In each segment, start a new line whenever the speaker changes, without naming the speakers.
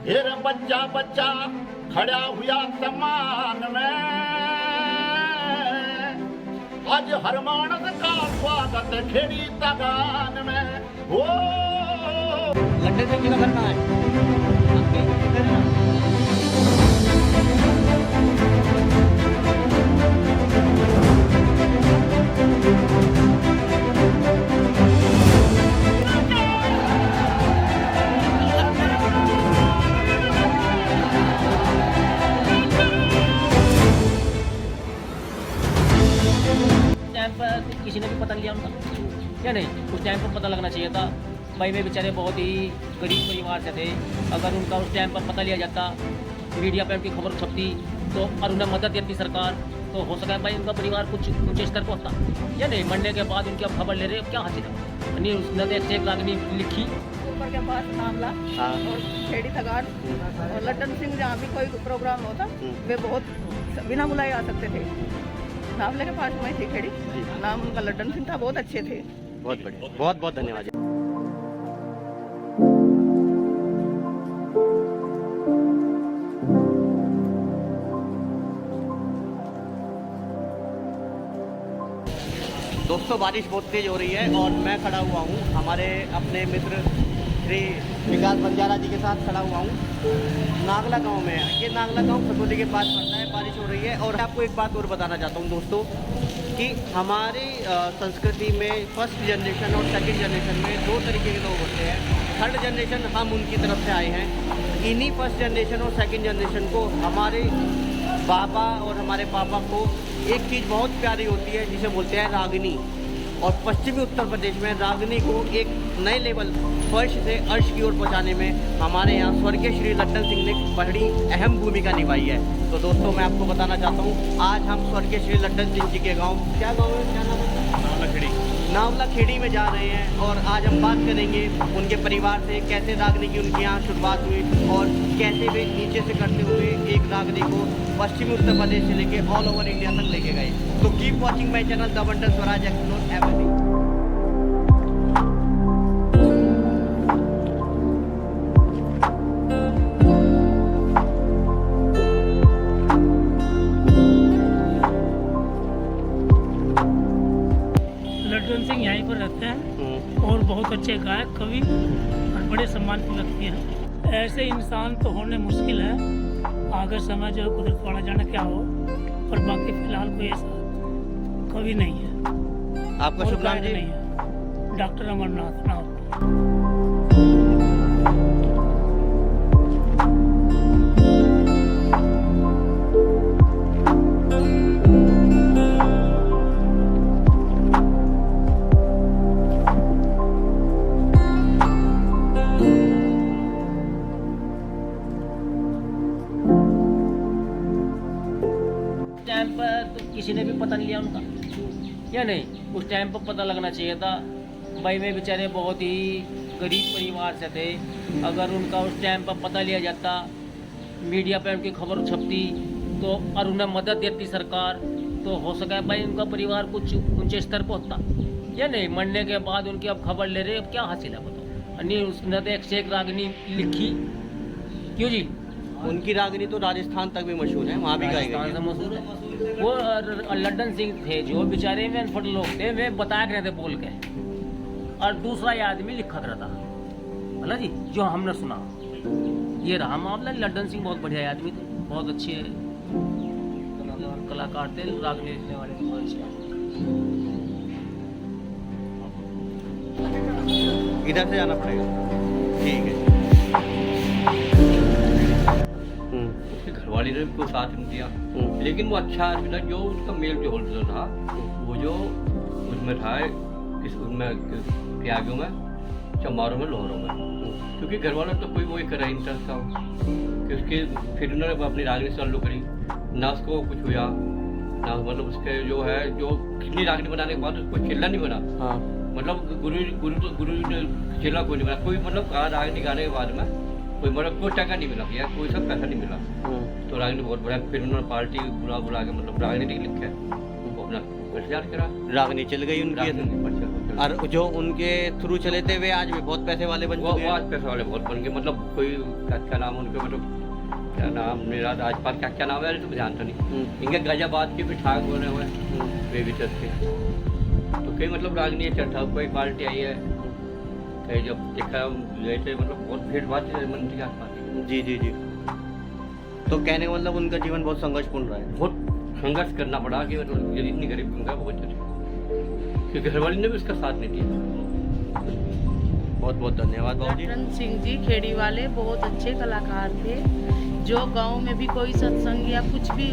हेर बच्चा बच्चा खड़ा हुआ सम्मान में, आज हर मानस का स्वागत खेड़ी तगान में। ओ
लंदन में क्यों करना है? आपके इधर है ना? टाइम पर किसी ने भी पता लिया उनका या नहीं? उस टाइम पर पता लगना चाहिए था भाई। वे बेचारे बहुत ही गरीब परिवार से थे। अगर उनका उस टाइम पर पता लिया जाता, मीडिया पर उनकी खबर छपती तो और उन्हें मदद देती सरकार, तो हो सका भाई उनका परिवार कुछ ऊंचे स्तर पर होता या नहीं। मरने के बाद उनकी अब खबर ले रहे, क्या हासिल है? नहीं, उसने तो एक रागनी लिखी
ऊपर के पास मामला और खेड़ी थगान और लड्डन सिंह, जहाँ भी कोई प्रोग्राम होता वे बहुत बिना बुलाए आ सकते थे। नावले के पास में थी खेड़ी, नाम उनका लड्डन सिंह था, बहुत अच्छे थे।
बहुत बढ़िया, बहुत बहुत धन्यवाद। दोस्तों, बारिश बहुत तेज हो रही है और मैं खड़ा हुआ हूँ हमारे अपने मित्र श्री विकास बंजारा जी के साथ खड़ा हुआ हूँ नागला गांव में। ये नागला गांव खतौली के पास पड़ता है। बारिश हो रही है और आपको एक बात और बताना चाहता हूँ दोस्तों कि हमारी संस्कृति में फर्स्ट जनरेशन और सेकंड जनरेशन में दो तरीके के लोग होते हैं। थर्ड जनरेशन हम उनकी तरफ से आए हैं। इन्हीं फर्स्ट जनरेशन और सेकंड जनरेशन को हमारे बाबा और हमारे पापा को एक चीज़ बहुत प्यारी होती है जिसे बोलते हैं रागनी। और पश्चिमी उत्तर प्रदेश में रागनी को एक नए लेवल फर्श से अर्श की ओर पहुंचाने में हमारे यहाँ स्वर्गीय श्री लड्डन सिंह ने बड़ी अहम भूमिका निभाई है। तो दोस्तों, मैं आपको बताना चाहता हूँ, आज हम स्वर्गीय श्री लड्डन सिंह जी के गाँव, क्या गाँव है, क्या नाम है? नावला खेड़ी। नावला खेड़ी में जा रहे हैं और आज हम बात करेंगे उनके परिवार से, कैसे रागनी की उनके यहाँ शुरुआत हुई और कैसे वे नीचे से करते हुए एक रागनी को पश्चिमी उत्तर प्रदेश से लेके ऑल ओवर इंडिया तक लेके गए। तो keep watching my channel the wonder Swaraj explore everything.
लड्डन सिंह यहीं पर रहते हैं और बहुत अच्छे गायक, कवि और बड़े सम्मान की व्यक्ति हैं। ऐसे इंसान तो होने मुश्किल है, आगे समय जो कुदरत वाला जाने क्या हो, पर बाकी फिलहाल कोई ऐसा कवि नहीं है।
आपका शुभ नाम जी?
नहीं है, डॉक्टर अमरनाथ नाम।
टाइम पर तो किसी ने भी पता नहीं लिया उनका या नहीं? उस टाइम पर पता लगना चाहिए था भाई। वे बेचारे बहुत ही गरीब परिवार से थे। अगर उनका उस टाइम पर पता लिया जाता, मीडिया पर उनकी खबर छपती तो और उन्हें मदद देती सरकार, तो हो सका भाई उनका परिवार कुछ ऊंचे स्तर पर होता या नहीं। मरने के बाद उनकी अब खबर ले रहे, अब क्या हासिल है बताओ? नहीं, उसने तो एक से एक रागनी लिखी। क्यों जी? उनकी रागनी तो राजस्थान तक भी मशहूर है, वहाँ भी गाई गई है। मशहूर है वो। लड्डन सिंह थे जो बेचारे में अनपढ़ लोग थे, वे बताया रहे थे बोल के, और दूसरा ये आदमी लिखा रहता है ना जी, जो हमने सुना। ये रहा मामला। लड्डन सिंह बहुत बढ़िया आदमी थे, बहुत अच्छे कलाकार थे, रागनी लिखने वाले बहुत अच्छे। इधर से जाना पड़ेगा, ठीक है।
घरवाली ने भी साथ नहीं दिया, लेकिन वो अच्छा आदमी था। जो उसका मेल जो होल्डर था, वो जो उसमें था उसमें त्यागियों में, चमारों में, लोहरों में, क्योंकि घर वालों तो कोई वही करा इंटरेस्ट था कि उसके। फिर उन्होंने अपनी रागनी चालू करी, ना उसको कुछ हुआ ना, मतलब उसके जो है जो कितनी रागनी बनाने के बाद उसको चिल्ला नहीं बना। हाँ। मतलब गुरु ने चिल्ला कोई नहीं बना, कोई मतलब कहा रागनी गाने के बाद में कोई मतलब कोई टका नहीं मिला या कोई सब पैसा नहीं मिला। तो रागनी बहुत बड़ा। फिर उन्होंने पार्टी बुला के मतलब रागनी लिखा है, वो अपना प्रचार करा।
रागनी चल गई उनकी। और जो उनके थ्रू चले थे वे आज भी बहुत पैसे वाले बन
वो
चुके हैं।
आज पैसे वाले बहुत बन गए, मतलब कोई क्या नाम उनके, मतलब क्या नाम मेरा राजपाल क्या नाम है तो जानता नहीं। इनके गाजियाबाद के भी ठाक बने हुए हैं, वे भी चलते। तो कई मतलब रागनी चढ़ा कोई पार्टी आई है, कहीं जब देखा गए थे, मतलब बहुत भीड़ बात मंदिर के आसपास।
जी जी जी। तो कहने का मतलब उनका जीवन बहुत संघर्षपूर्ण रहा है।
बहुत संघर्ष करना पड़ा कि मतलब ये इतनी गरीब उनका बहुत अच्छे, क्योंकि घरवाली ने भी उसका साथ नहीं दिया।
बहुत बहुत धन्यवाद बाबू जी।
लट्टन सिंह जी खेड़ी वाले बहुत अच्छे कलाकार थे। जो गांव में भी कोई सत्संग या कुछ भी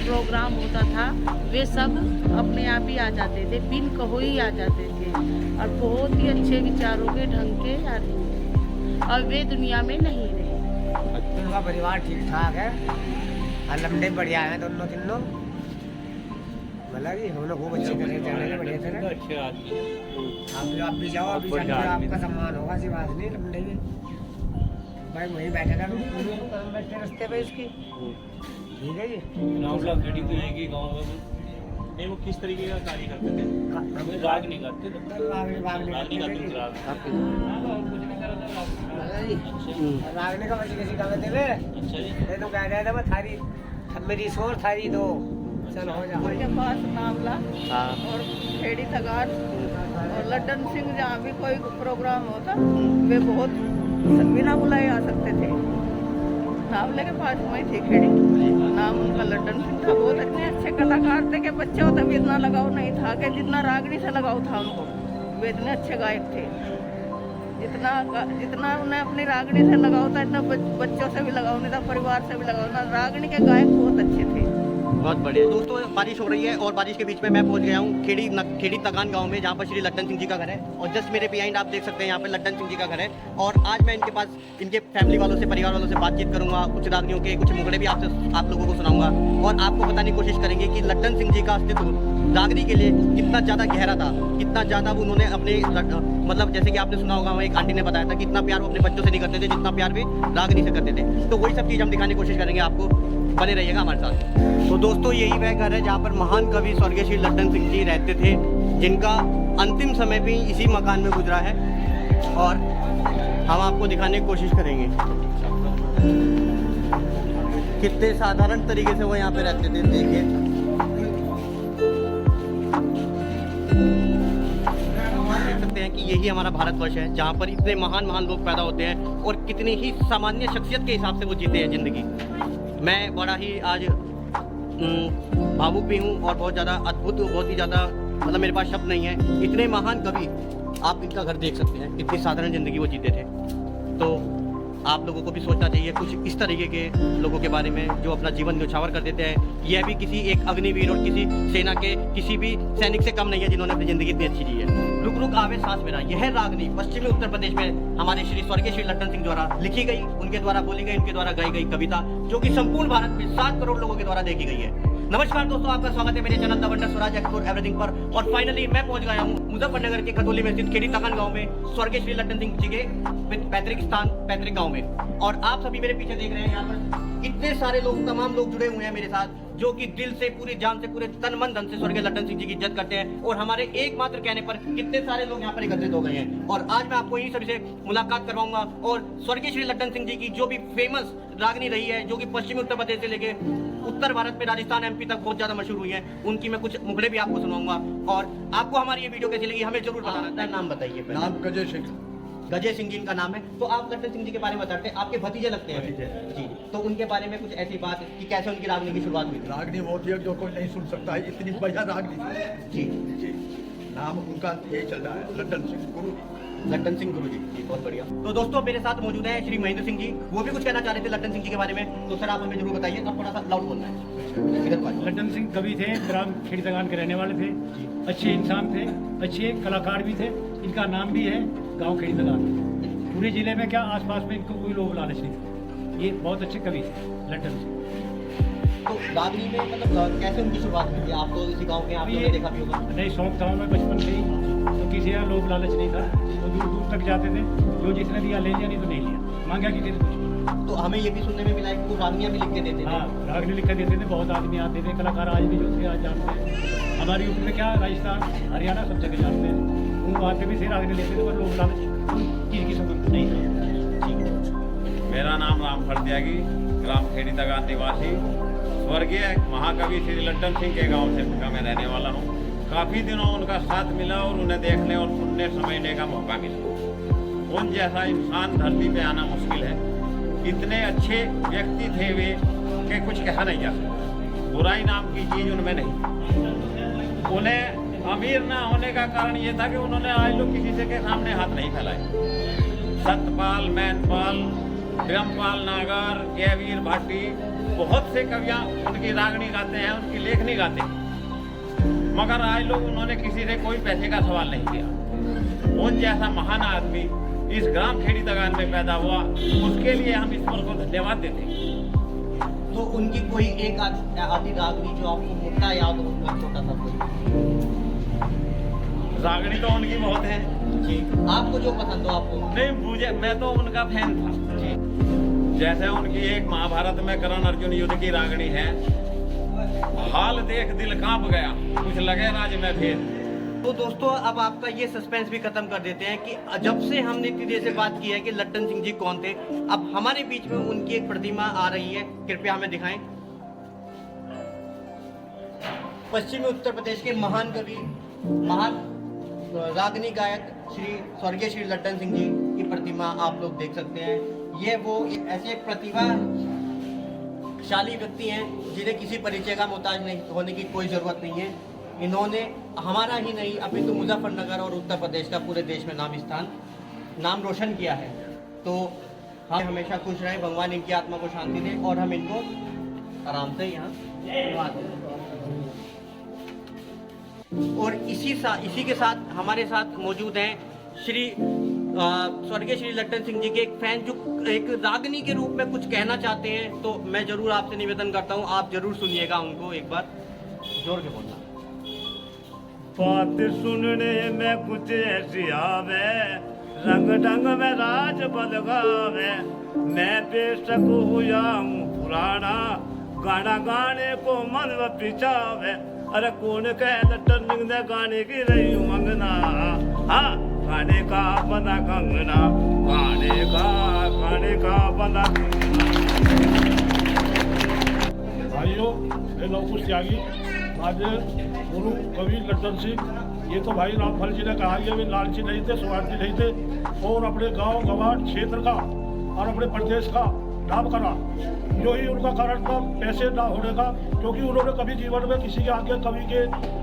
प्रोग्राम होता था वे सब अपने आप ही आ जाते थे, बिन कहो ही आ जाते थे, और बहुत ही अच्छे विचारों के ढंग के आदमी थे। और वे दुनिया में नहीं रहे।
उनका परिवार ठीक ठाक है और लंबे बढ़िया है दोनों तीनों, मतलब कि हम लोग खूब अच्छे करे जाने बढ़िया थे।
अच्छे आदमी
आप भी जाओ, अभी जाके आपका सम्मान होगा, ऐसी बात नहीं। लंबे भी भाई वहीं बैठे था, बैठे रास्ते पे इसकी, ठीक है जी।
नावला खेड़ी तो है गाँव में नहीं, वो किस तरीके का कार्य करते थे? राग नहीं करते थे,
रागने का बच्चे किसी काम थे।
अच्छा जी।
तो कह रहा था मैं थारी मेरी शोर थारी दो, चल हो जा।
के पास नामला
हाँ।
और खेड़ी थगान और लड्डन सिंह जहाँ भी कोई प्रोग्राम होता वे बहुत बिना बुलाए आ सकते थे। नावले के पास में थी खेड़ी, नाम उनका लड्डन सिंह था। बहुत अच्छे कलाकार थे कि बच्चों तक इतना लगाव नहीं था कि जितना रागनी से लगाव था उनको। वे इतने अच्छे गायक थे, जितना उन्हें अपनी रागनी से लगाव था इतना बच्चों से भी लगाव नहीं था, परिवार से भी लगाव था। रागनी के गायक बहुत अच्छे थे।
बहुत बढ़िया दोस्तों, बारिश हो रही है और बारिश के बीच में मैं पहुंच गया हूँ खेड़ी तगान गांव में, जहाँ पर श्री लट्टन सिंह जी का घर है। और जस्ट मेरे बिहाइंड आप देख सकते हैं यहाँ पे लट्टन सिंह जी का घर है। और आज मैं इनके पास इनके फैमिली वालों से, परिवार वालों से बातचीत करूंगा, कुछ रागनियों के कुछ मुखड़े भी आप लोगों को सुनाऊंगा और आपको बताने की कोशिश करेंगे कि लट्टन सिंह जी का अस्तित्व रागनी के लिए कितना ज़्यादा गहरा था, कितना ज़्यादा उन्होंने अपने मतलब जैसे कि आपने सुना होगा, एक आंटी ने बताया था कि इतना प्यार वो अपने बच्चों से नहीं करते थे जितना प्यार वे रागनी से करते थे। तो वही सब चीज़ हम दिखाने की कोशिश करेंगे, आपको बने रहिएगा हमारे साथ। तो दोस्तों यही वह घर है जहाँ पर महान कवि स्वर्गीय श्री लट्टन सिंह जी रहते थे, जिनका अंतिम समय भी इसी मकान में गुजरा है और हम आपको दिखाने की कोशिश करेंगे कितने साधारण तरीके से वो यहाँ पे रहते थे। देखिए देख सकते हैं कि यही हमारा भारतवर्ष है, जहाँ पर इतने महान महान लोग पैदा होते हैं और कितनी ही सामान्य शख्सियत के हिसाब से वो जीते हैं ज़िंदगी। मैं बड़ा ही आज भावुक भी हूँ और बहुत ज़्यादा अद्भुत, बहुत ही ज़्यादा मतलब मेरे पास शब्द नहीं है। इतने महान कवि, आप इनका घर देख सकते हैं, कितनी साधारण ज़िंदगी वो जीते थे। तो आप लोगों को भी सोचना चाहिए कुछ इस तरीके के लोगों के बारे में जो अपना जीवन न्यौछावर कर देते हैं। यह भी किसी एक अग्निवीर और किसी सेना के किसी भी सैनिक से कम नहीं है जिन्होंने अपनी ज़िंदगी इतनी अच्छी जी है। रुक रुक आवे सांस मेरा, यह रागनी पश्चिमी उत्तर प्रदेश में हमारे स्वर्गीय श्री लट्टन सिंह द्वारा लिखी गई, उनके द्वारा बोली गई, उनके द्वारा गाई गई कविता, जो कि संपूर्ण भारत में 7 करोड़ लोगों के द्वारा देखी गई है। नमस्कार दोस्तों, आपका स्वागत है मेरे channel the wonder Swaraj explore everything पर। और फाइनली मैं पहुंच गया हूं मुजफ्फरनगर के खतौली में स्थित खेड़ी तगान गांव में, स्वर्गीय श्री लट्टन सिंह जी के पैतृक स्थान, पैतृक गांव में। और आप सभी मेरे पीछे देख रहे हैं, यहाँ पर इतने सारे लोग, तमाम लोग जुड़े हुए हैं मेरे साथ, जो कि दिल से, पूरी जान से, पूरे तन मन धन से स्वर्गीय लट्टन सिंह जी की इज्जत करते हैं। और हमारे एकमात्र कहने पर कितने सारे लोग यहाँ पर एकत्रित हो गए हैं। और आज मैं आपको इन्हीं सभी से मुलाकात करवाऊंगा और स्वर्गीय श्री लट्टन सिंह जी की जो भी फेमस रागनी रही है, जो कि पश्चिमी उत्तर प्रदेश से लेके उत्तर भारत में राजस्थान, एमपी तक बहुत ज्यादा मशहूर हुई है, उनकी मैं कुछ मुखड़े भी आपको सुनाऊंगा। और आपको हमारी ये वीडियो कैसी लगी हमें जरूर बताना। नाम बताइए।
नाम गजय सिंह।
गजय सिंह जी इनका नाम है। तो आप लट्टन सिंह जी के बारे में बताते हैं, आपके भतीजे लगते हैं जी, तो उनके बारे में कुछ ऐसी बात कि कैसे उनकी रागनी की शुरुआत हुई?
रागनी बहुत ही जो कोई नहीं सुन सकता है, इतनी बढ़िया रागनी
जी।
नाम उनका यही चल रहा है, लट्टन सिंह गुरु।
लट्टन सिंह गुरु जी, बहुत बढ़िया। तो दोस्तों मेरे साथ मौजूद है श्री महेंद्र सिंह जी, वो भी कुछ कहना चाह रहे थे लट्टन सिंह जी के बारे में। तो सर आप हमें जरूर बताइए, अब थोड़ा सा लाउड बोलना है। इधर पर
लट्टन सिंह कवि थे, ग्राम खेड़ी तगान के रहने वाले थे, अच्छे इंसान थे, अच्छे कलाकार भी थे। इनका नाम भी है गाँव खेड़ी तगान। पूरे जिले में क्या आसपास में इनको कोई लोग लालच नहीं थे। ये बहुत अच्छे कवि थे लट्टन सिंह।
तो रागनी में मतलब कैसे उनकी शुरुआत हुई थी? आप तो इसी गांव के, आपने देखा भी होगा।
नहीं, शौक था मैं बचपन से ही, तो किसी का लोभ लालच नहीं था। वो दूर दूर तक जाते थे, जो जिसने दिया ले लिया, नहीं तो नहीं लिया, मांगा किसी ने कुछ।
तो हमें ये भी सुनने में मिला है कि वो रागनियाँ भी लिख के देते थे।
हाँ, रागनी लिख के देते थे, बहुत आदमी आते थे, कलाकार आज भी जो थे आज जानते हैं। हमारे यूपी में क्या, राजस्थान, हरियाणा सब जगह जानते हैं। वो आते भी थे, रागनी लेते थे, पर लोग लालच चीज की समझ नहीं है।
मेरा नाम रामफल त्यागी, ग्राम खेड़ी तगान निवासी, स्वर्गीय महाकवि श्री लट्टन सिंह के गांव से का मैं रहने वाला हूं। काफ़ी दिनों उनका साथ मिला और उन्हें देखने और सुनने समझने का मौका मिला। उन जैसा इंसान धरती पे आना मुश्किल है। इतने अच्छे व्यक्ति थे वे कि कुछ कहा नहीं जा सकता। बुराई नाम की चीज़ उनमें नहीं। उन्हें अमीर ना होने का कारण ये था कि उन्होंने आज लोग किसी से के सामने हाथ नहीं फैलाए। सतपाल, मैनपाल, ब्रह्मपाल नागर, जयवीर भाटी, बहुत से कवियाँ उनकी रागनी गाते हैं, उनकी लेखनी गाते हैं, मगर आज लोग उन्होंने किसी से कोई पैसे का सवाल नहीं किया। उन जैसा महान आदमी इस ग्राम खेड़ी तगान में पैदा हुआ, उसके लिए हम ईश्वर को धन्यवाद देते हैं।
तो उनकी कोई एक आधी रागनी जो आपको मुद्दा याद हो, छोटा सा कोई
रागनी तो उनकी बहुत है
जी, आपको जो पसंद हो आपको।
नहीं, मुझे, मैं तो उनका फैन था जी। जैसे उनकी एक महाभारत में कर्ण अर्जुन युद्ध की रागनी है, हाल देख दिल कांप गया, कुछ लगे राज में फिर।
तो दोस्तों अब आपका ये सस्पेंस भी खत्म कर देते हैं कि जब से हमने इतनी देर से बात की है कि लट्टन सिंह जी कौन थे, अब हमारे बीच में उनकी एक प्रतिमा आ रही है, कृपया हमें दिखाएं। पश्चिमी उत्तर प्रदेश के महान कवि, महान रागनी गायक श्री स्वर्गीय श्री लट्टन सिंह जी की प्रतिमा आप लोग देख सकते हैं। ये वो ऐसे प्रतिभाशाली व्यक्ति हैं जिन्हें किसी परिचय का मोहताज नहीं होने की कोई ज़रूरत नहीं है। इन्होंने हमारा ही नहीं अपितु मुजफ्फरनगर और उत्तर प्रदेश का पूरे देश में नाम रोशन किया है। तो हम हमेशा खुश रहें, भगवान इनकी आत्मा को शांति दे और हम इनको आराम से यहाँ धन्यवाद दें। और इसी के साथ हमारे साथ मौजूद हैं श्री स्वर्गीय श्री लट्टन सिंह जी के एक फैन जो एक रागनी के रूप में कुछ कहना चाहते हैं। तो मैं जरूर आपसे निवेदन करता हूँ, आप जरूर सुनिएगा उनको, एक बार जोर के बोलना।
बात सुनने में कुछ ऐसी आवे, रंग ढंग में राज बदगावे, मैं बेशक हुआ हूँ पुराना, गाना गाने को मन पिछावे। अरे कौन कह लट्टन सिंह ने गाने की रही हूँ अंगना, हाँ गाने का बना कंगना, गाने का बना।
भाइयों, मैं लवकुश त्यागी, आज गुरु कवि लट्टन सिंह, ये तो भाई रामफल जी ने कहा, ये भी लालची नहीं थे, स्वार्थी नहीं थे और अपने गांव गवार क्षेत्र का और अपने प्रदेश का नाम करा। जो ही उनका कारण था पैसे ना होने का, क्योंकि उन्होंने कभी जीवन में किसी के आगे, कवि के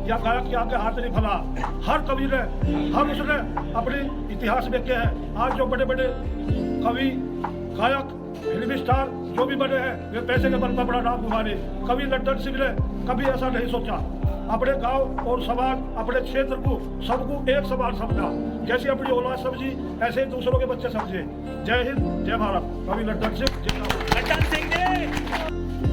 या गायक के आगे हाथ नहीं फैला। हर कवि ने, हर उसने अपने इतिहास में किया है। आज जो बड़े बड़े कवि, गायक, फिल्म स्टार जो भी बने हैं, वे पैसे के बल पर बड़ा नाम कमाने। कवि लट्टन सिंह ने कभी ऐसा नहीं सोचा, अपने गांव और समाज, अपने क्षेत्र को, सबको एक समान समझा। जैसे अपनी औलाद समझी, ऐसे दूसरों के बच्चे समझे। जय हिंद, जय भारत। कवि लट्टन सिंह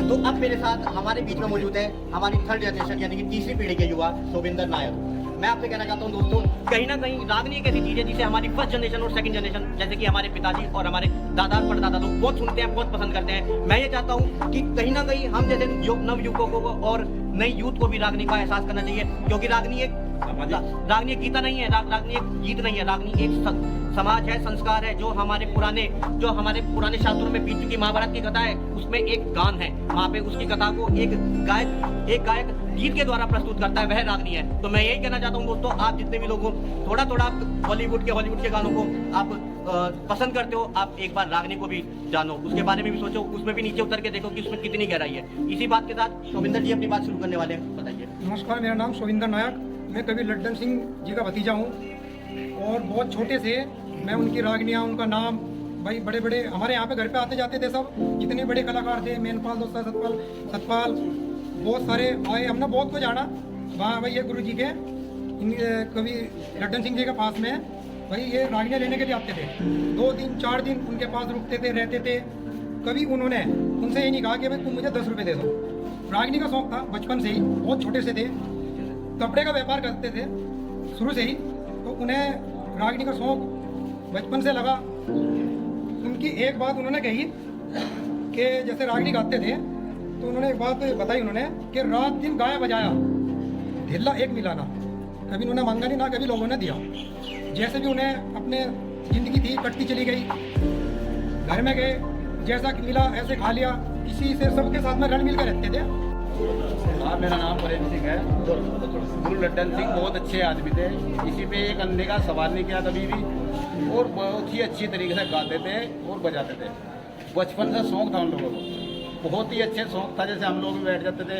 तो अब मेरे साथ हमारे बीच में मौजूद है हमारी थर्ड जनरेशन यानी कि तीसरी पीढ़ी के युवा शोभिंदर नायक। मैं आपसे कहना चाहता हूँ दोस्तों, कहीं ना कहीं रागनी एक ऐसी चीज़ है जिसे हमारी फर्स्ट जनरेशन और सेकंड जनरेशन, जैसे कि हमारे पिताजी और हमारे दादा परदादा लोग बहुत सुनते हैं, बहुत पसंद करते हैं। मैं ये चाहता हूँ कि कहीं ना कहीं हम जैसे नव युवकों को और नई यूथ को भी रागनी का एहसास करना चाहिए, क्योंकि रागनी एक गीता नहीं है, रागनी एक गीत नहीं है, रागनी एक समाज है, संस्कार है। जो हमारे पुराने शास्त्रों में बीत चुकी महाभारत की कथा है, उसमें एक गान है, वहाँ पे उसकी कथा को एक गायक गीत के द्वारा प्रस्तुत करता है, वह रागनी है। तो मैं यही कहना चाहता हूँ दोस्तों, आप जितने भी लोग हो, थोड़ा आप हॉलीवुड के गानों को आप पसंद करते हो, आप एक बार रागनी को भी जानो, उसके बारे में भी सोचो, उसमें भी नीचे उतर के देखो कि उसमें कितनी गहराई है। इसी बात के साथ शोभिंदर जी अपनी बात शुरू करने वाले हैं, बताइए।
नमस्कार, मेरा नाम शोभिंदर नायक, मैं कवि लट्टन सिंह जी का भतीजा हूँ और बहुत छोटे से मैं उनकी रागनियाँ, उनका नाम, भाई बड़े बड़े हमारे यहाँ पे घर पे आते जाते थे सब, जितने बड़े कलाकार थे, मैनपाल दोस्ता, सतपाल बहुत सारे आए, हमने बहुत को जाना। वहाँ भाई ये गुरु जी के कवि लट्टन सिंह जी के पास में भाई ये रागनियाँ लेने के लिए आते थे। 2 दिन 4 दिन उनके पास रुकते थे, रहते थे। कभी उन्होंने उनसे ये नहीं कहा कि भाई तुम मुझे 10 रुपये दे दो। रागनी का शौक था बचपन से ही, बहुत छोटे से थे, कपड़े का व्यापार करते थे शुरू से ही, तो उन्हें रागनी का शौक बचपन से लगा। उनकी एक बात उन्होंने कही कि जैसे रागनी गाते थे तो उन्होंने एक बात बताई उन्होंने कि रात दिन गाया बजाया ढिल्ला एक मिलाना। कभी उन्होंने मांगा नहीं, ना कभी लोगों ने दिया। जैसे भी उन्हें अपने ज़िंदगी थी कटती चली गई, घर में गए, जैसा कि मिला ऐसे खा लिया, किसी से सबके साथ में रल मिल कर रहते थे।
हाँ, मेरा नाम प्रेम सिंह है। गुरु लड्डन सिंह बहुत अच्छे आदमी थे, इसी पे एक अंधे का सवाल नहीं किया कभी भी, और बहुत ही अच्छी तरीके से गाते थे और बजाते थे। बचपन से शौक था उन लोगों को, बहुत ही अच्छे शौक था। जैसे हम लोग भी बैठ जाते थे,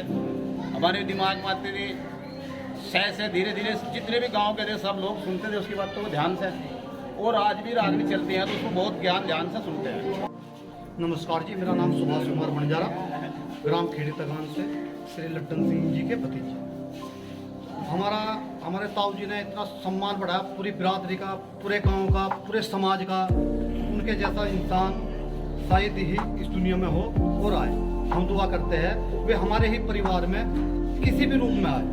हमारे दिमाग में आती थी, सह से धीरे धीरे जितने भी गांव के थे सब लोग सुनते थे उसकी बातों को ध्यान से, और आज भी रागनी चलती हैं तो उसको बहुत ध्यान से सुनते हैं।
नमस्कार जी, मेरा नाम सुभाष कुमार बंजारा, ग्राम खेड़ी तगान से श्री लड्डन सिंह जी के भतीजे। हमारे ताऊ जी ने इतना सम्मान बढ़ाया पूरी बिरादरी का, पूरे गांव का, पूरे समाज का। उनके जैसा इंसान शायद ही इस दुनिया में हो और आए। हम दुआ करते हैं वे हमारे ही परिवार में किसी भी रूप में आए,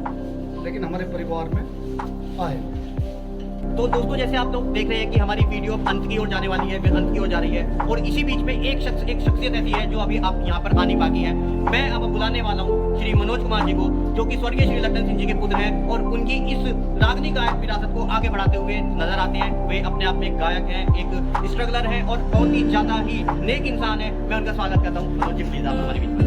लेकिन हमारे परिवार में आए।
तो दोस्तों, जैसे आप लोग देख रहे हैं कि हमारी वीडियो अंत की ओर जाने वाली है, अंत की ओर जा रही है, और इसी बीच में एक शख्सियत ऐसी है जो अभी आप यहाँ पर आनी बाकी है। मैं अब बुलाने वाला हूँ श्री मनोज कुमार जी को, जो कि स्वर्गीय श्री लड्डन सिंह जी के पुत्र हैं और उनकी इस रागनी गायक विरासत को आगे बढ़ाते हुए नजर आते हैं। वे अपने आप में एक गायक हैं, एक स्ट्रगलर हैं और बहुत ही ज्यादा ही नेक इंसान है। मैं उनका स्वागत करता हूँ। मनोज जी प्लीज आप हमारे बीच में।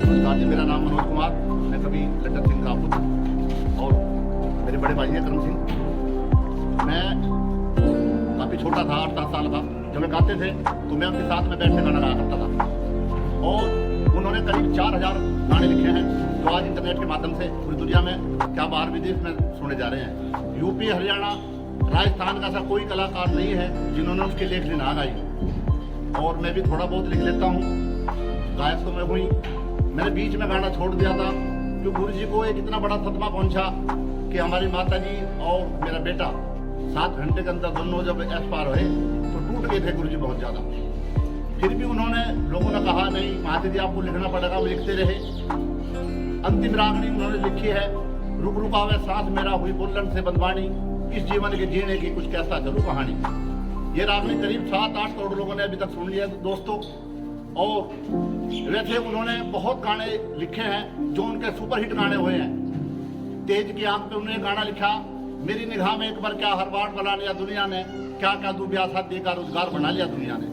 नमस्कार जी, मेरा नाम मनोज कुमार, मैं कभी लड्डन सिंह का पुत्र और मेरे बड़े भाई हैं करम सिंह। मैं काफ़ी छोटा था, 8-10 साल का, जब मैं गाते थे तो मैं उनके साथ में बैठ के गाना गाया करता था, और उन्होंने करीब 4000 गाने लिखे हैं जो आज इंटरनेट के माध्यम से पूरी दुनिया में, क्या बाहर विदेश में सुने जा रहे हैं। यूपी, हरियाणा, राजस्थान का ऐसा कोई कलाकार नहीं है जिन्होंने उसकी लेखनी ना गाई, और मैं भी थोड़ा बहुत लिख लेता हूँ। गायक तो मैं हुई, मैंने बीच में गाना छोड़ दिया था क्योंकि गुरु जी को एक इतना बड़ा सदमा पहुंचा कि हमारी माता जी और मेरा बेटा 7 घंटे के अंदर दोनों जब एक्सपायर हुए तो टूट गए थे गुरु जी बहुत ज़्यादा। फिर भी उन्होंने, लोगों ने कहा नहीं महाते जी आपको लिखना पड़ेगा, वो लिखते रहे। अंतिम रागनी उन्होंने लिखी है, रुक रुकावे सांस मेरा हुई बुल्लन से बंदवानी, इस जीवन के जीने की कुछ कैसा चलू कहानी। ये रागनी करीब 7-8 करोड़ लोगों ने अभी तक सुन लिया दोस्तों। और वैसे उन्होंने बहुत गाने लिखे हैं जो उनके सुपरहिट गाने हुए हैं। तेज की आंख पे उन्होंने गाना लिखा, मेरी निगाह में एक बार क्या हर बार बना लिया दुनिया ने, क्या क्या तू ब्याह शादी का रोजगार बना लिया दुनिया ने।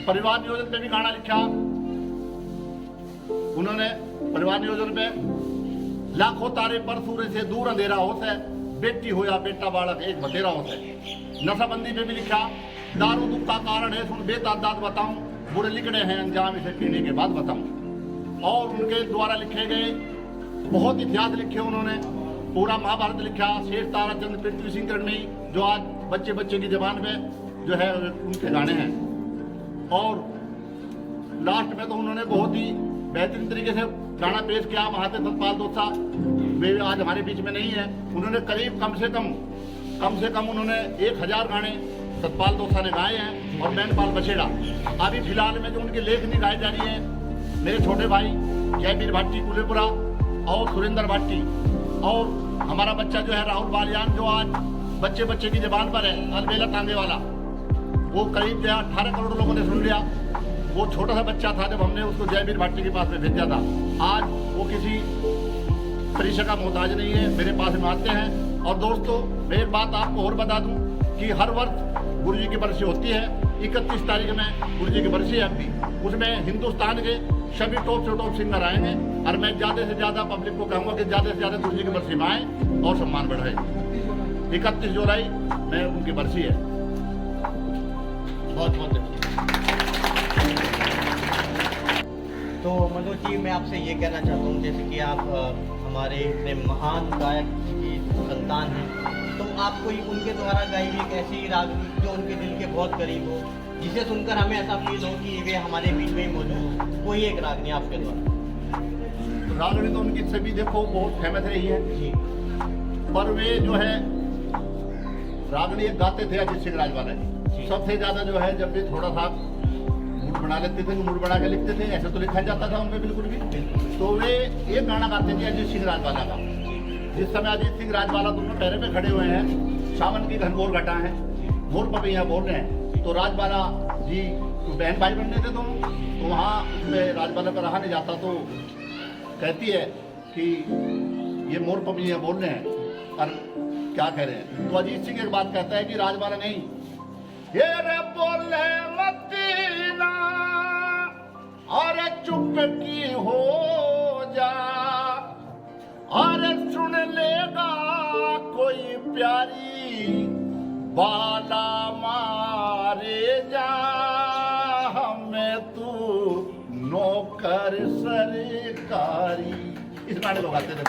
परिवार नियोजन पे भी गाना लिखा उन्होंने। परिवार नियोजन पे, लाखों तारे पर सूर्य से दूर अंधेरा होता है, बेटी हो या बेटा बालक एक बतेरा होता है। नशाबंदी पे भी लिखा, दारू दुख का कारण है सुन बेतादाद बताऊं, बुरे लिखड़े हैं अंजाम इसे पीने के बाद बताऊं। और उनके द्वारा लिखे गए बहुत इतिहास लिखे उन्होंने, पूरा महाभारत लिखा, शेर ताराचंद पृथ्वी सिंह करणी, जो आज बच्चे बच्चे की जबान में जो है उनके गाने हैं। और लास्ट में तो उन्होंने बहुत ही बेहतरीन तरीके से गाना पेश किया महाते सतपाल दोसा, वे आज हमारे बीच में नहीं है। उन्होंने करीब कम से कम उन्होंने 1000 गाने सतपाल दोसा ने गाए हैं, और मैनपाल बछेड़ा। अभी फिलहाल में जो उनकी लेखनी गाई जा रही है, मेरे छोटे भाई जयवीर भाटी कुलेपुरा और सुरेंद्र भाटी, और हमारा बच्चा जो है राहुल बालियान, जो आज बच्चे बच्चे की जबान पर है, अलबेला तांगे वाला, वो करीब 18 करोड़ लोगों ने सुन लिया। वो छोटा सा बच्चा था जब हमने उसको जयवीर भाटी के पास में भेजा था। आज वो किसी परीक्षा का मोहताज नहीं है, मेरे पास में आते हैं। और दोस्तों, मैं एक बात आपको और बता दूं कि हर वर्ष गुरु जी की बरसी होती है। 31 तारीख में गुरु जी की बरसी है अभी, उसमें हिंदुस्तान के सभी टॉप से टॉप सिंगर आएंगे, और मैं ज़्यादा से ज़्यादा पब्लिक को कहूँगा कि ज़्यादा से ज़्यादा गुरु जी की बरसी में आए और सम्मान बढ़ाए। 31 जुलाई में उनकी बरसी है। बहुत बहुत धन्यवाद।
तो मनोज जी, मैं आपसे ये कहना चाहता हूँ, जैसे कि आप हमारे इतने महान गायक की संतान हैं, तो आप कोई उनके द्वारा गाई हुई एक ऐसी रागनी जो उनके दिल के बहुत करीब हो, जिसे सुनकर हमें ऐसा फील हो कि वे हमारे बीच में ही मौजूद हो, कोई एक रागनी आपके द्वारा।
रागनी तो उनकी सभी देखो बहुत फेमस रही है जी, पर वे जो है रागनी एक गाते थे अजीत सिंह राजवाला जी। सबसे ज़्यादा जो है जब भी थोड़ा सा मूड बना लेते थे, मूड बना के लिखते थे, ऐसे तो लिखा जाता था उनमें बिल्कुल भी, तो वे एक गाना गाते थे अजीत सिंह राजवाला का। जिस समय अजीत सिंह राजवाला दोनों पैरों पे खड़े हुए हैं, सावन की घनघोर घटा है, मोर पपैया बोल रहे हैं, तो राजवाला जी बहन भाई बनने थे दोनों, तो वहाँ उसमें राजवाला का रहा नहीं जाता, तो कहती है कि ये मोर पपलियाँ बोल रहे हैं और क्या कह रहे हैं। तो अजीत सिंह एक बात कहता है कि राजबारा नहीं, ये रे बोले मदीना और चुप की हो जा, और सुन लेगा कोई प्यारी बाला मारे जा, हमें तू नौकर सरकारी। इस गाने को गाते थे।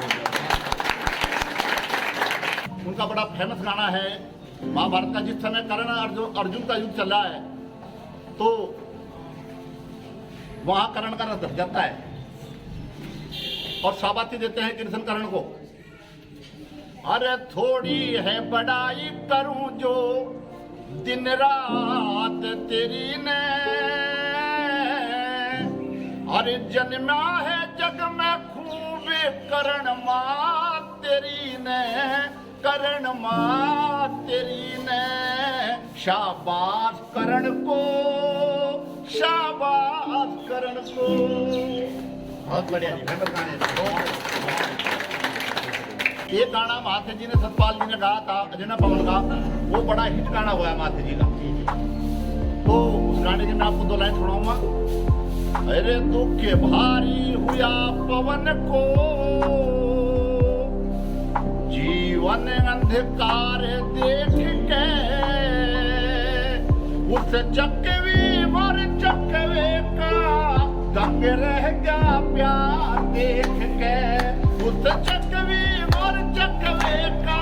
उनका बड़ा फेमस गाना है महाभारत का। जिस समय कर्ण अर्जुन का युद्ध चल रहा है तो वहां कर्ण का रथ ढक जाता है और शाबाशी देते हैं कृष्ण कर्ण को। अरे थोड़ी है बड़ाई करूं जो दिन रात तेरी ने, अरे जन्मा है जग में खूब करण मां तेरी ने, करण मां तेरी ने। शाबाश करण को, शाबाश करण को। बहुत बढ़िया जी, मैं बताने। ये गाना माथे जी ने, सतपाल जी ने गाया था, अजय पवन का, वो बड़ा हिट गाना हुआ है माथे जी का। तो उस गाने की मैं आपको 2 लाइन सुनाऊंगा। अरे दुख भारी हुआ पवन को, जीवन अंधकार देख के, उस चकवी और चकवे का दंग रह गया प्यार देख के, उस चकवी और चकवे का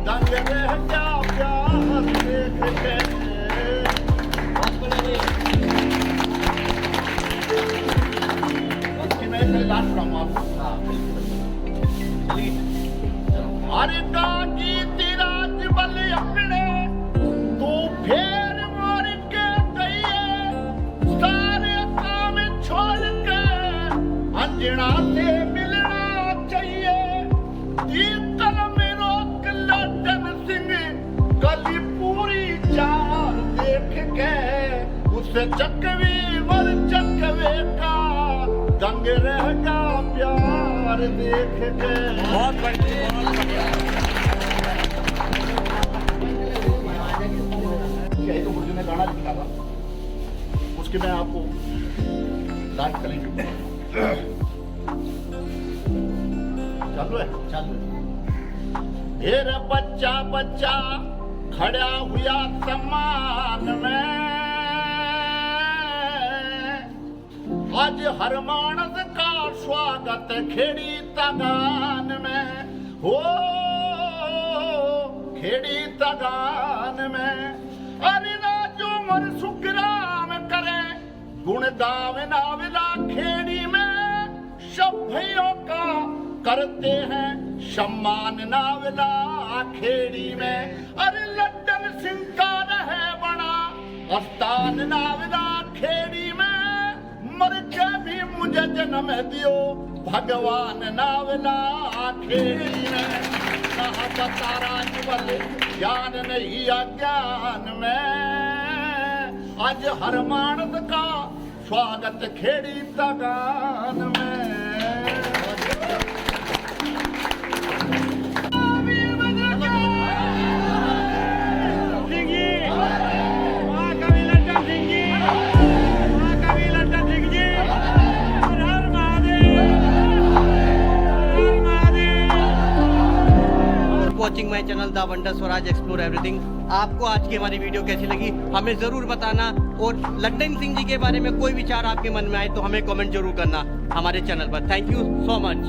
दंग रह गया प्यार देख के। उसकी मैं एक लास्ट सुनाऊंगा आपको। अरे गागी तेरा बल अपने तू फेर मार के गई, सारे काम छोड़ के अंजना से मिलना चाहिए। तीतल में रोक लड्डन सिंह गली पूरी चार देख के, उसे चकवी वर चकवे का दंग रह गया प्यार देख के। बहुत बढ़िया। तो गुरु जी ने गाना लिखा था, उसके मैं आपको लास्ट करेंगे। चालू है, चालू है। ढेर बच्चा बच्चा खड़ा हुआ सम्मान में, आज हर मानस का स्वागत खेड़ी तगान में, हो खेड़ी तगान में। अरे राजू मर सुखराम करे गुण गावे नाविला खेड़ी में, सभ्यों का करते हैं सम्मान नाविला खेड़ी में। अरे लड्डन सिंह का रहे बड़ा अस्तान नाविला खेड़ी में, मर के भी मुझे जन्म दियो भगवान नाविला खेड़ी में। कहा बतारा जुबल ज्ञान नहीं अज्ञान में, आज हर मानस का स्वागत खेड़ी तगान में।
Watching my channel the wonder Swaraj explore everything. आपको आज की हमारी वीडियो कैसी लगी हमें ज़रूर बताना, और लड्डन सिंह जी के बारे में कोई विचार आपके मन में आए तो हमें कमेंट जरूर करना हमारे चैनल पर। Thank you so much.